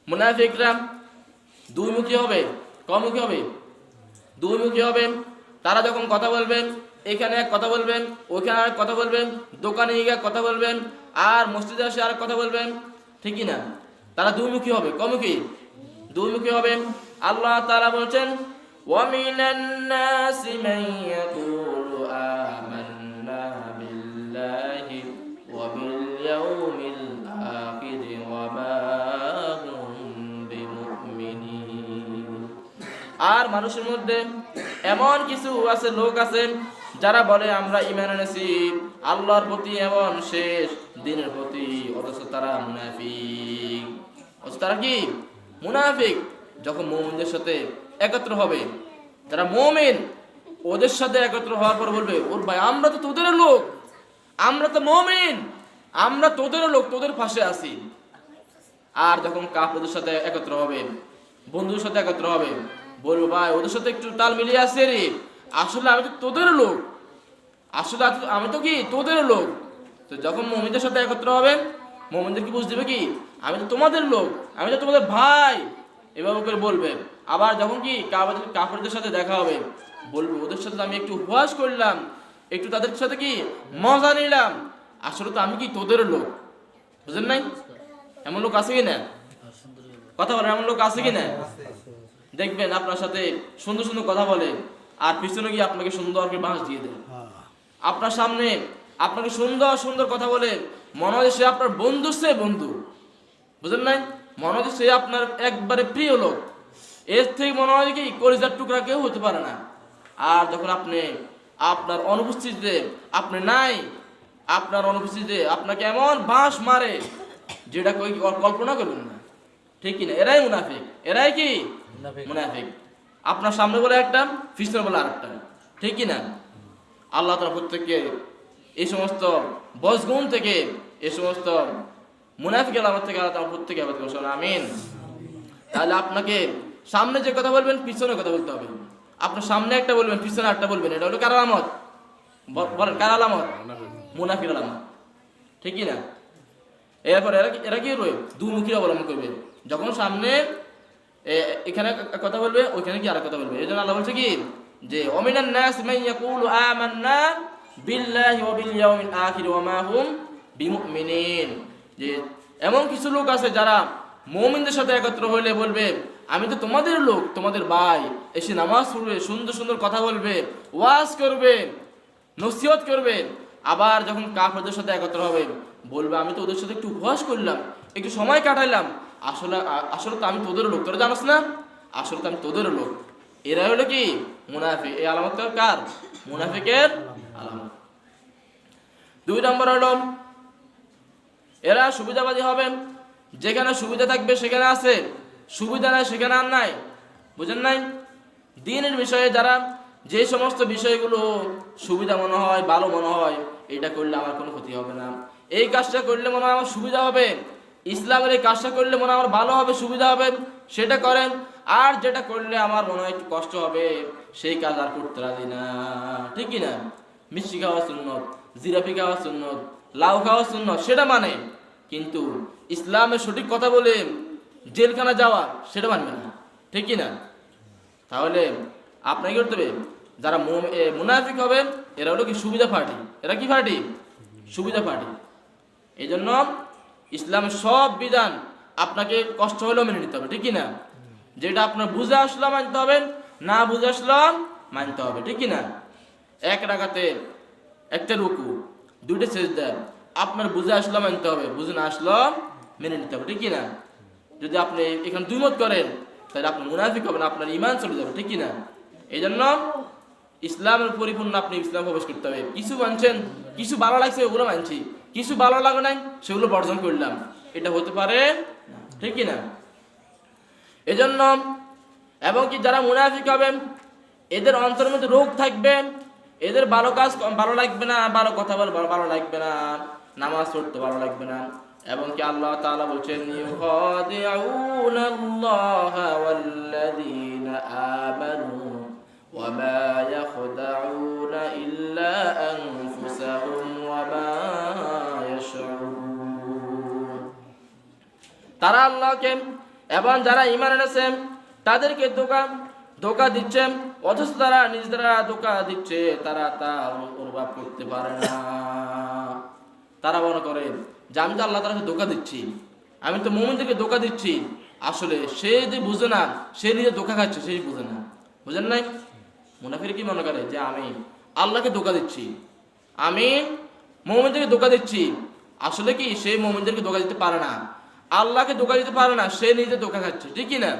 মুনাফিকরা দুইমুখী হবে, কমুখী হবে, দুইমুখী হবে। তারা যখন কথা বলবেন, এখানে এক কথা বলবেন, ওইখানে আরেক কথা বলবেন, দোকানে গিয়ে কথা বলবেন, আর মসজিদে এসে আরেক কথা বলবেন, ঠিক কি না? তারা দুইমুখী হবে, কমুখী, দুইমুখী হবে। আল্লাহ তাআলা বলছেন, ওয়ামিনান নাসি মান ইয়াকুলু আমান্না বিল্লাহি ওয়া বিল ইয়াউমিল আখির ওয়া মা হুম বিমুমিনিন। আর মানুষের মধ্যে এমন কিছু আছে, লোক আছেন যারা বলে আমরা ঈমান এনেছি আল্লাহর প্রতি এবং শেষ দিনের প্রতি, অথচ তারা মুনাফিক। অথচ তারা কি? মুনাফিক। যখন মুমিনদের সাথে একত্র হবে, যারা মুমিন, ওদের সাথে একত্র হওয়ার পর বলবে, ওর ভাই আমরা তো তোদের লোক, আমরা তো মুমিন, আমরা তোদের লোক, তোদের পাশে আছি। আর যখন কাফেরদের সাথে একত্র হবে, বন্ধুদের সাথে একত্র হবে, বলবো ভাই ওদের সাথে একটু তাল মিলিয়ে আছে রে, আসলে আমি তো তোদের লোক, আসলে আমি তো কি তোদের লোক। তো যখন মুমিনদের সাথে একত্র হবে, মুমিনদের কি বুঝ দিবে কি আমি তো তোমাদের লোক, আমি তো তোমাদের ভাই, এভাবে করে বলবে। আবার যখন কি কাফেরদের সাথে দেখা হবে, বলবে ওদের সাথে আমি একটু উপহাস করলাম, একটু তাদের সাথে কি মজা নিলাম, আসলে তো আমি কি তোদের লোক। বুঝলেন নাই? এমন লোক আছে কি না? কথা বলেন, এমন লোক আছে কি না? দেখবেন আপনার সাথে সুন্দর সুন্দর কথা বলে, আর পিছনে গিয়ে আপনাকে সুন্দর করে বাঁশ দিয়ে দেয়। আপনার সামনে আপনাকে সুন্দর সুন্দর কথা বলে, মনে হয় সে আপনার বন্ধু, সে বন্ধু। বুঝলেন নাই? মনে হয় সে আপনার একবারে প্রিয় লোক, এর থেকে মনে হয় কি কলিজার টুকরা কেউ হতে পারে না। আর যখন আপনি আপনার অনুপস্থিতিতে, আপনি নাই, আপনার অনুপস্থিতিতে আপনাকে এমন বাঁশ মারে যেটা কল্পনা করবেন না, ঠিক কিনা? এরাই মুনাফিক। এরাই কি মুনাফিক। আপনার সামনে বলে একটা, পিছনে বলে আরেকটা, ঠিক কিনা? আল্লাহ তাআলা প্রত্যেককে এই সমস্ত বজগুণ থেকে, এই সমস্ত মুনাফিক আলামত থেকে আল্লাহ তাআলা প্রত্যেককে হেফাজত করুন, আমিন। তাহলে আপনাকে সামনে যে কথা বলবেন, পিছনে কথা বলতে হবে। আপনার সামনে একটা বলবেন, পিছনে একটা বলবেন, এটা হলো কার আলামত? বলেন, কার আলামত? মুনাফিক আলামত, ঠিক কিনা? এরপর এরা কি করবে? দুমুখী অবলম্বন করবে। যখন সামনে এখানে কথা বলবে, ওইখানে কি আরেক কথা বলবে। এই জন্য আল্লাহ বলছে কি যে ওমিনান নাস মান ইয়াকুলু আমান্না বিল্লাহি ওয়া বিল ইয়াউমিল আখির ওয়া মা হুম বিমুমিনিন, যে এমন কিছু লোক আছে যারা মুমিনদের সাথে একত্র হইলে বলবে আমি তো তোমাদের লোক, তোমাদের ভাই, এসে নামাজ পড়বে, সুন্দর সুন্দর কথা বলবে, ওয়াজ করবে, নসিহত করবে। আবার যখন কাফেরদের সাথে একত্র হবে, বলবে আমি তো ওদের সাথে একটু উপহাস করলাম, একটু সময় কাটাইলাম, আসলে আসলে তো আমি তোদের লোক, তোরা জানোস না, আসলে তো আমি তোদের লোক। এরা হলো কি মুনাফিক। এই আলামত কার? মুনাফিকের আলামত। 2 নম্বর হলো এরা সুবিধাবাদী হবে। যেখানে সুবিধা থাকবে সেখানে আছে, সুবিধা নাই সেখানে আর নাই। বুঝেন নাই? দ্বীনের বিষয়ে যারা যে সমস্ত বিষয়গুলো সুবিধা মনে হয়, ভালো মনে হয়, এটা করলে আমার কোনো ক্ষতি হবে না, এই কাজটা করলে মনে হয় আমার সুবিধা হবে, ইসলামের এই কাজটা করলে মনে হয় আমার ভালো হবে, সুবিধা হবে, সেটা করেন। আর যেটা করলে আমার মনে হয় একটু কষ্ট হবে, সেই কাজ আর করতে রাজি না, ঠিক কি না? মিষ্টি খাওয়া সুন্নত, জিলাপি খাওয়া সুন্নত, লাউ খাওয়া সুন্নত, সেটা মানে, কিন্তু ইসলামের সঠিক কথা বলে জেলখানা যাওয়া, সেটা মানবে না, ঠিক কি না? তাহলে আপনাকে করতে হবে, যারা মুনাফিক হবে এরা হলো কি সুবিধা পার্টি। এরা কি পার্টি? সুবিধা পার্টি। এই জন্য ইসলামের সব বিধান আপনাকে কষ্ট হলেও মেনে নিতে হবে, ঠিক কি না? যেটা আপনার বুঝে আসলো মানতে হবে, না বুঝে আসলো মানতে হবে, ঠিক কি না? এক রাকাতে একটা রুকু, 2টা সেজদা, আপনার বুঝে আসলো মানতে হবে, বুঝে না আসলো মেনে নিতে হবে, ঠিক কি না? যদি আপনি এখানে দ্বিমত করেন তাহলে আপনি মুনাফিক হবেন, আপনার ঈমান চলে যাবে, ঠিক কি না? এই জন্য ইসলামের পরিপূর্ণ আপনি ইসলাম প্রবেশ করতে হবে। কিছু মানছেন, কিছু ভালো লাগছে ওগুলো মানছি, কিছু ভালো লাগে নাই সেগুলো বর্জন করলাম, এটা হতে পারে, ঠিক কি না? এজন্য এবং কি যারা মুনাফিক হবেন এদের অন্তরের মধ্যে রোগ থাকবে, এদের ভালো কাজ ভালো লাগবে না, ভালো কথা বলতে ভালো লাগবে না, নামাজ পড়তে ভালো লাগবে না। এবং কি আল্লাহ তাআলা বলেন ইউখাদিউনাল্লাহা ওয়াল্লাযীনা আমানু ওয়া মা ইয়াখদাউনা ইল্লা আনফুসাহুম ওয়া মা ইয়াশউরুন। তারা আল্লাহকে এবং যারা ঈমান এনেছে তাদেরকে ধোঁকা দিচ্ছে, অথচ তারা নিজেরা ধোঁকা দিচ্ছে, তারা তা অনুভব করতে পারে না। তারা মনে করে যে আমি তো আল্লাহ তাআলাকে ধোঁকা দিচ্ছি, আমি তো মুমিনদেরকে ধোঁকা দিচ্ছি। আসলে সে যে বুঝে না, সে নিজে ধোঁকা খাচ্ছে, সেই বুঝে না। বুঝেন নাই? মুনাফিক কি মনে করে যে আমি আল্লাহকে ধোঁকা দিচ্ছি, আমি মুমিনদেরকে ধোঁকা দিচ্ছি। আসলে কি সে মুমিনদেরকে ধোঁকা দিতে পারে না, আল্লাহকে ধোঁকা দিতে পারে না, সে নিজে ধোঁকা খাচ্ছে, ঠিক কি না?